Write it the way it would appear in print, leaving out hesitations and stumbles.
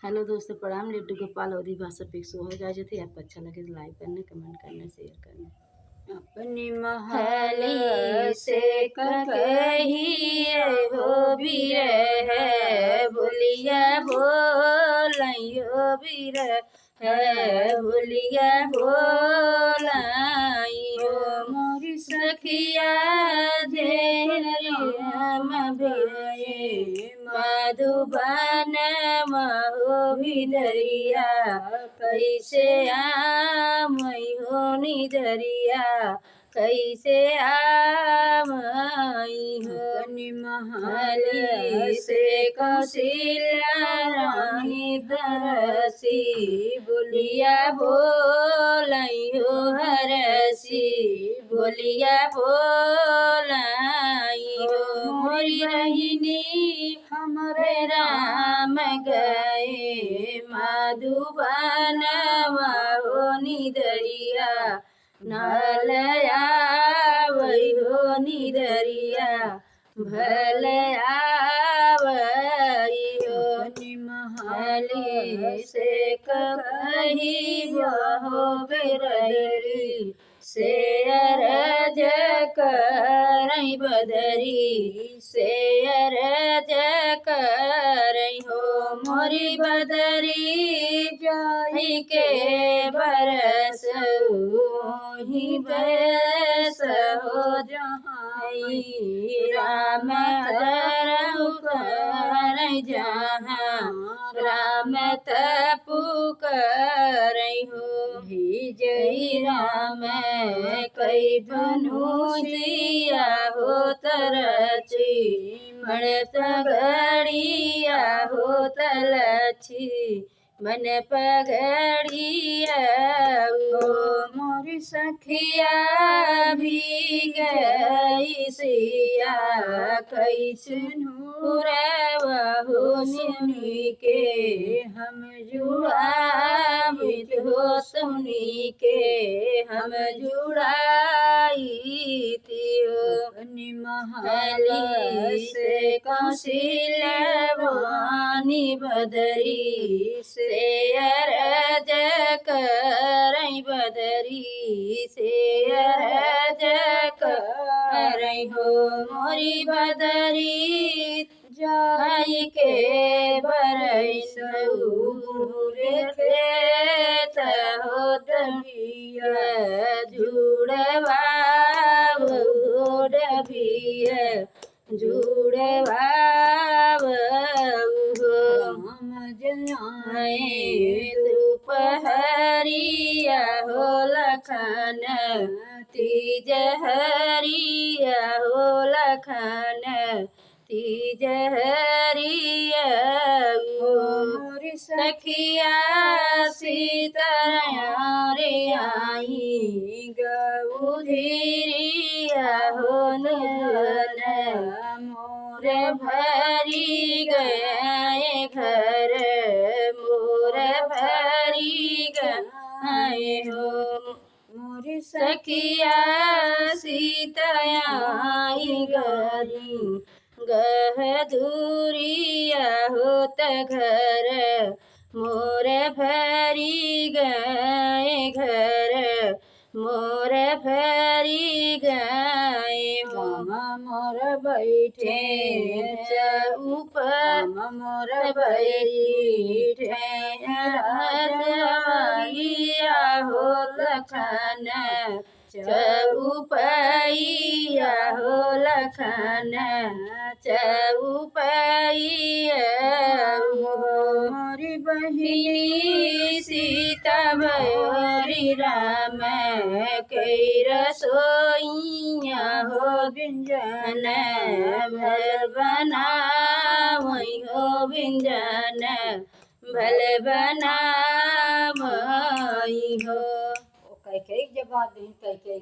Hello दोस्तों, प्रणाम। लिट्टू गोपाल और भाषा पे शो है गाइस। थे आपको अच्छा लगे तो लाइक करना, कमेंट करना, शेयर करना। अपनी महली से कही हो भी है बोलिया बोलियो भी है बोलिया बोलियो मोरी सखिया मधुबन महो भी दरिया कैसे आम हो निदरिया कैसे आम हो महली से कौशिल्या रानी धरसी बोलिया बोलियो हरसी बोलिया बोलियो मोरी रहीनी हमरे राम गए मधुबन महो निदरिया नलया वही निदरिया भलया वही महली से कही बहो बेररी से अरज करई बदरी से अरज करई हो मोरी बदरी जाई के बरस ही बरस हो जहाँ राम धरऊ करई जहाँ राम तपु करई हो ही जय राम कई धनुषिया हो तरची मन पगड़िया हो तलची मन पगड़िया मोरी सखिया भी गई सिया कैसनु रवहु सुनी के हम जुड़ावित हो सुनी के हम जुड़ाई महली से कौशिल्या वानी बदरी से अरज करई बदरी से अरज करई हो मोरी बदरी जाई के बरस खेत हो दबिया जुड़वा डबिया जुड़वा हम जाए दोपहरिया हो लखन तीज हरिया हो लखन तीज हरिया मोरी सखिया सीताया रे आई गौधीरिया हो नन मोर भरी गए घर मोर भरी गए हो मोरी सखिया सीताया गरी गह दूरिया होत घर मोर भरी गए घर मोर भरी गए मामा मोर बैठे ऊपर मोर बैठे राजरिया हो लखन चौपैया हो लखन चौपैया मोरी बहिनी सीता भरी राम कई रसोइया हो व्यंजन भल बनावई हो व्यंजन भल बनावई हो कई कई जगह दिन कई कई